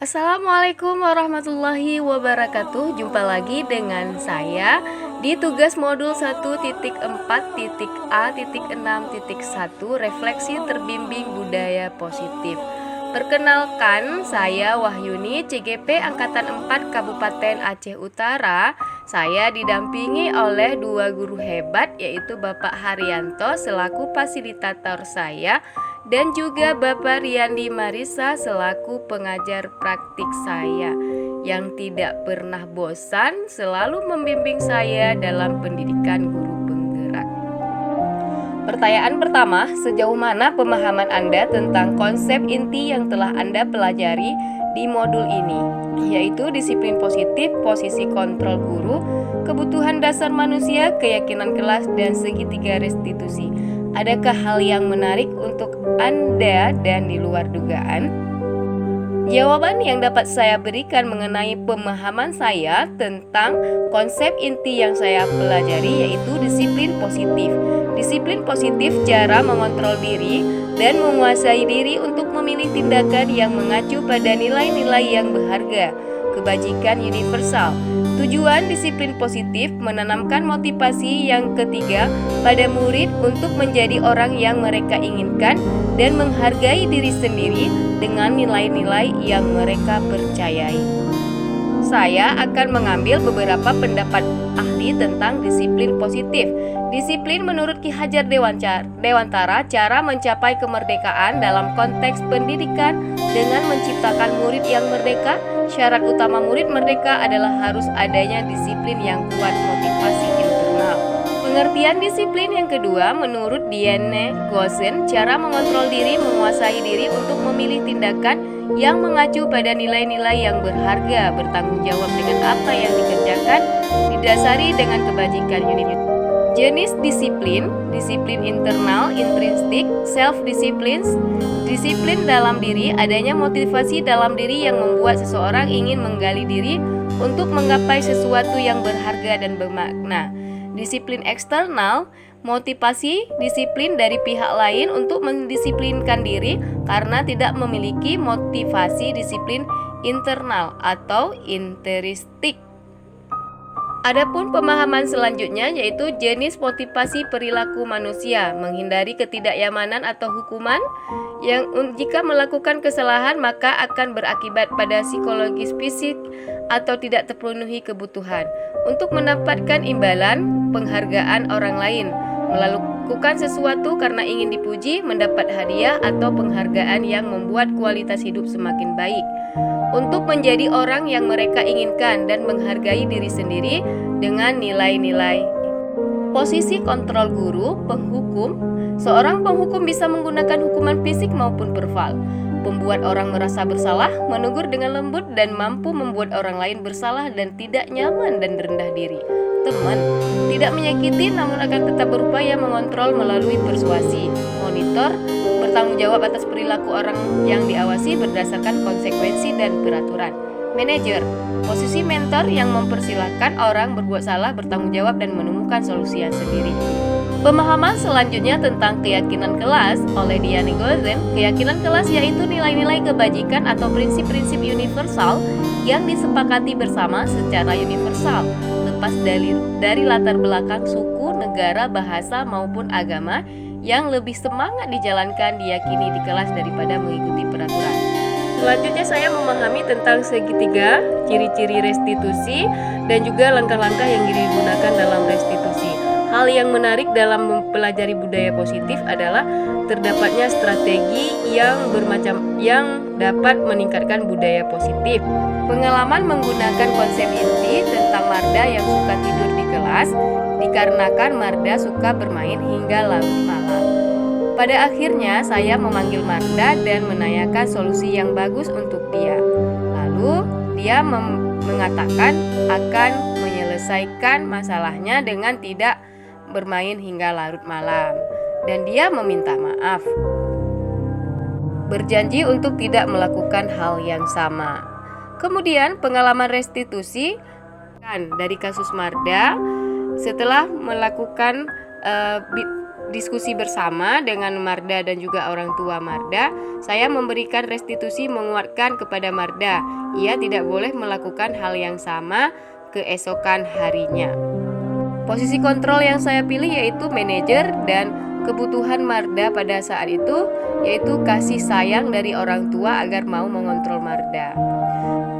Assalamualaikum warahmatullahi wabarakatuh. Jumpa lagi dengan saya di tugas modul 1.4.A.6.1 Refleksi Terbimbing Budaya Positif. Perkenalkan, saya Wahyuni, CGP Angkatan 4 Kabupaten Aceh Utara. Saya didampingi oleh dua guru hebat, yaitu Bapak Haryanto selaku fasilitator saya dan juga Bapak Riyandi Marisa selaku pengajar praktik saya yang tidak pernah bosan selalu membimbing saya dalam pendidikan guru penggerak. Pertanyaan pertama, sejauh mana pemahaman Anda tentang konsep inti yang telah Anda pelajari di modul ini, yaitu disiplin positif, posisi kontrol guru, kebutuhan dasar manusia, keyakinan kelas, dan segitiga restitusi. Adakah hal yang menarik untuk Anda dan di luar dugaan? Jawaban yang dapat saya berikan mengenai pemahaman saya tentang konsep inti yang saya pelajari yaitu disiplin positif. Disiplin positif cara mengontrol diri dan menguasai diri untuk memilih tindakan yang mengacu pada nilai-nilai yang berharga, kebajikan universal. Tujuan disiplin positif menanamkan motivasi yang ketiga pada murid untuk menjadi orang yang mereka inginkan dan menghargai diri sendiri dengan nilai-nilai yang mereka percayai. Saya akan mengambil beberapa pendapat ahli tentang disiplin positif. Disiplin menurut Ki Hajar Dewantara cara mencapai kemerdekaan dalam konteks pendidikan dengan menciptakan murid yang merdeka. Syarat utama murid merdeka adalah harus adanya disiplin yang kuat motivasi internal. Pengertian disiplin yang kedua menurut Diane Gosen cara mengontrol diri, menguasai diri untuk memilih tindakan yang mengacu pada nilai-nilai yang berharga, bertanggung jawab dengan apa yang dikerjakan, didasari dengan kebajikan unit. Jenis disiplin, disiplin internal, intrinsik, self-discipline, disiplin dalam diri, adanya motivasi dalam diri yang membuat seseorang ingin menggali diri untuk menggapai sesuatu yang berharga dan bermakna. Disiplin eksternal, motivasi disiplin dari pihak lain untuk mendisiplinkan diri karena tidak memiliki motivasi disiplin internal atau intristik. Adapun pemahaman selanjutnya yaitu jenis motivasi perilaku manusia, menghindari ketidaknyamanan atau hukuman yang jika melakukan kesalahan maka akan berakibat pada psikologis fisik atau tidak terpenuhi kebutuhan. Untuk mendapatkan imbalan penghargaan orang lain, melakukan sesuatu karena ingin dipuji, mendapat hadiah atau penghargaan yang membuat kualitas hidup semakin baik. Untuk menjadi orang yang mereka inginkan dan menghargai diri sendiri dengan nilai-nilai. Posisi kontrol guru, penghukum. Seorang penghukum bisa menggunakan hukuman fisik maupun verbal, membuat orang merasa bersalah, menegur dengan lembut, dan mampu membuat orang lain bersalah dan tidak nyaman dan rendah diri. Teman, tidak menyakiti namun akan tetap berupaya mengontrol melalui persuasi. Monitor, bertanggung jawab atas perilaku orang yang diawasi berdasarkan konsekuensi dan peraturan. Manajer, posisi mentor yang mempersilahkan orang berbuat salah bertanggung jawab dan menemukan solusi yang sendiri. Pemahaman selanjutnya tentang keyakinan kelas oleh Diane Gosen. Keyakinan kelas yaitu nilai-nilai kebajikan atau prinsip-prinsip universal yang disepakati bersama secara universal, lepas dari latar belakang suku, negara, bahasa maupun agama yang lebih semangat dijalankan diyakini di kelas daripada mengikuti peraturan. Selanjutnya saya memahami tentang segitiga, ciri-ciri restitusi, dan juga langkah-langkah yang digunakan dalam restitusi. Hal yang menarik dalam mempelajari budaya positif adalah terdapatnya strategi yang dapat meningkatkan budaya positif. Pengalaman menggunakan konsep inti tentang Marda yang suka tidur di kelas dikarenakan Marda suka bermain hingga larut malam. Pada akhirnya saya memanggil Marda dan menanyakan solusi yang bagus untuk dia. Lalu dia mengatakan akan menyelesaikan masalahnya dengan tidak bermain hingga larut malam, dan dia meminta maaf, berjanji untuk tidak melakukan hal yang sama. Kemudian pengalaman restitusi dari kasus Marda setelah melakukan diskusi bersama dengan Marda dan juga orang tua Marda, saya memberikan restitusi menguatkan kepada Marda. Ia tidak boleh melakukan hal yang sama keesokan harinya. Posisi kontrol yang saya pilih yaitu manajer, dan kebutuhan Marda pada saat itu yaitu kasih sayang dari orang tua agar mau mengontrol Marda.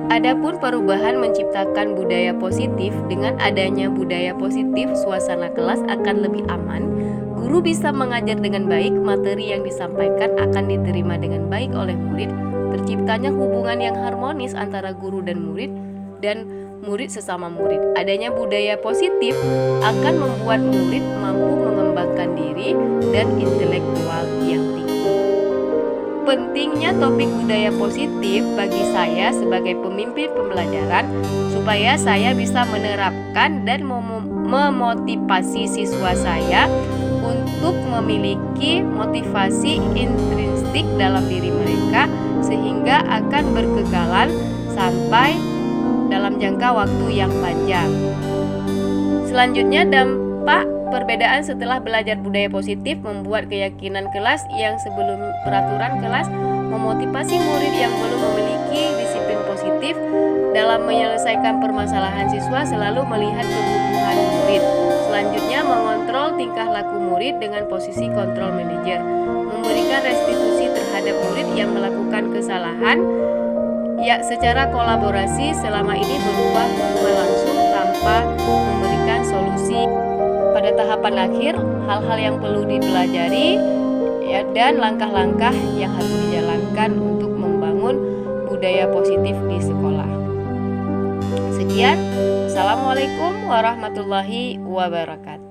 Adapun perubahan menciptakan budaya positif. Dengan adanya budaya positif, suasana kelas akan lebih aman. Guru bisa mengajar dengan baik, materi yang disampaikan akan diterima dengan baik oleh murid. Terciptanya hubungan yang harmonis antara guru dan murid sesama murid. Adanya budaya positif akan membuat murid mampu mengembangkan diri dan intelektual yang tinggi. Pentingnya topik budaya positif bagi saya sebagai pemimpin pembelajaran supaya saya bisa menerapkan dan memotivasi siswa saya untuk memiliki motivasi intrinsik dalam diri mereka sehingga akan berkekalan sampai dalam jangka waktu yang panjang. Selanjutnya, dampak perbedaan setelah belajar budaya positif membuat keyakinan kelas yang sebelum peraturan kelas, memotivasi murid yang belum memiliki disiplin positif dalam menyelesaikan permasalahan siswa, selalu melihat kebutuhan murid. Selanjutnya, mengontrol tingkah laku murid dengan posisi kontrol manajer, memberikan restitusi terhadap murid yang melakukan kesalahan secara kolaborasi selama ini berubah langsung tanpa memberikan solusi. Pada tahapan akhir, hal-hal yang perlu dipelajari dan langkah-langkah yang harus dijalankan untuk membangun budaya positif di sekolah. Sekian, Assalamualaikum warahmatullahi wabarakatuh.